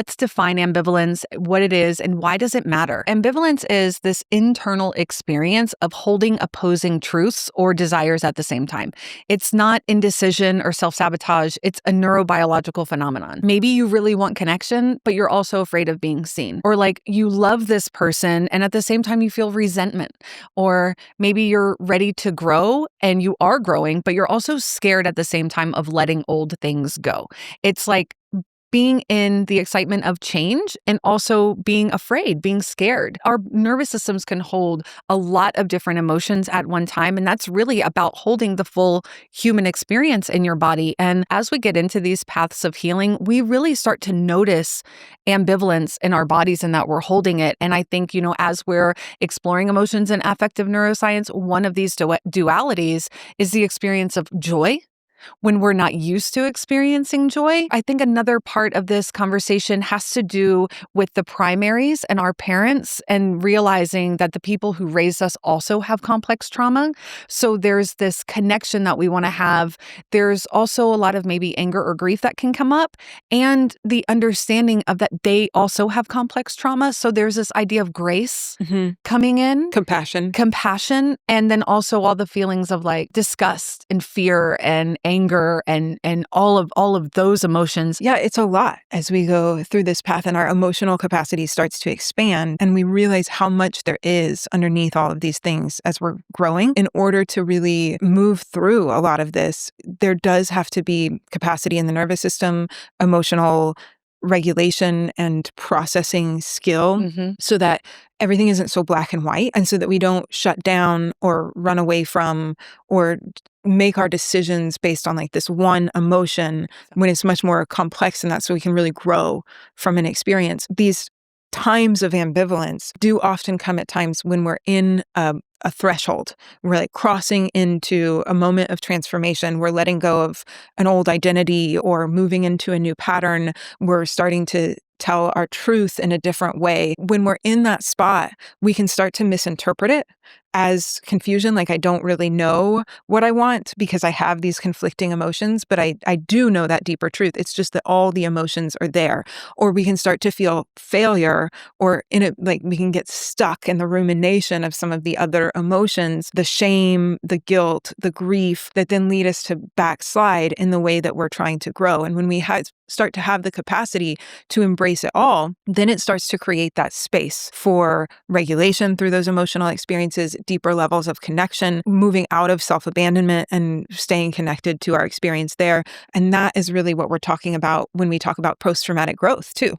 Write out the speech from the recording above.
Let's define ambivalence, what it is, and why does it matter? Ambivalence is this internal experience of holding opposing truths or desires at the same time. It's not indecision or self-sabotage. It's a neurobiological phenomenon. Maybe you really want connection, but you're also afraid of being seen. Or like you love this person and at the same time you feel resentment. Or maybe you're ready to grow and you are growing, but you're also scared at the same time of letting old things go. It's like being in the excitement of change and also being afraid, being scared. Our nervous systems can hold a lot of different emotions at one time, and that's really about holding the full human experience in your body. And as we get into these paths of healing, we really start to notice ambivalence in our bodies and that we're holding it. And I think, as we're exploring emotions in affective neuroscience, one of these dualities is the experience of joy when we're not used to experiencing joy. I think another part of this conversation has to do with the primaries and our parents and realizing that the people who raised us also have complex trauma. So there's this connection that we want to have. There's also a lot of maybe anger or grief that can come up and the understanding of that they also have complex trauma. So there's this idea of grace coming in. Compassion. And then also all the feelings of like disgust and fear and anger and all of those emotions. Yeah, it's a lot as we go through this path and our emotional capacity starts to expand and we realize how much there is underneath all of these things as we're growing. In order to really move through a lot of this, there does have to be capacity in the nervous system, emotional regulation and processing skill so that everything isn't so black and white and so that we don't shut down or run away from or make our decisions based on like this one emotion when it's much more complex than that, so we can really grow from an experience. These times of ambivalence do often come at times when we're in a threshold. We're like crossing into a moment of transformation. We're letting go of an old identity or moving into a new pattern. We're starting to tell our truth in a different way. When we're in that spot, we can start to misinterpret it as confusion, like I don't really know what I want because I have these conflicting emotions, but I do know that deeper truth. It's just that all the emotions are there. Or we can start to feel failure or we can get stuck in the rumination of some of the other emotions, the shame, the guilt, the grief that then lead us to backslide in the way that we're trying to grow. And when we start to have the capacity to embrace it all, then it starts to create that space for regulation through those emotional experiences, deeper levels of connection, moving out of self-abandonment and staying connected to our experience there. And that is really what we're talking about when we talk about post-traumatic growth too.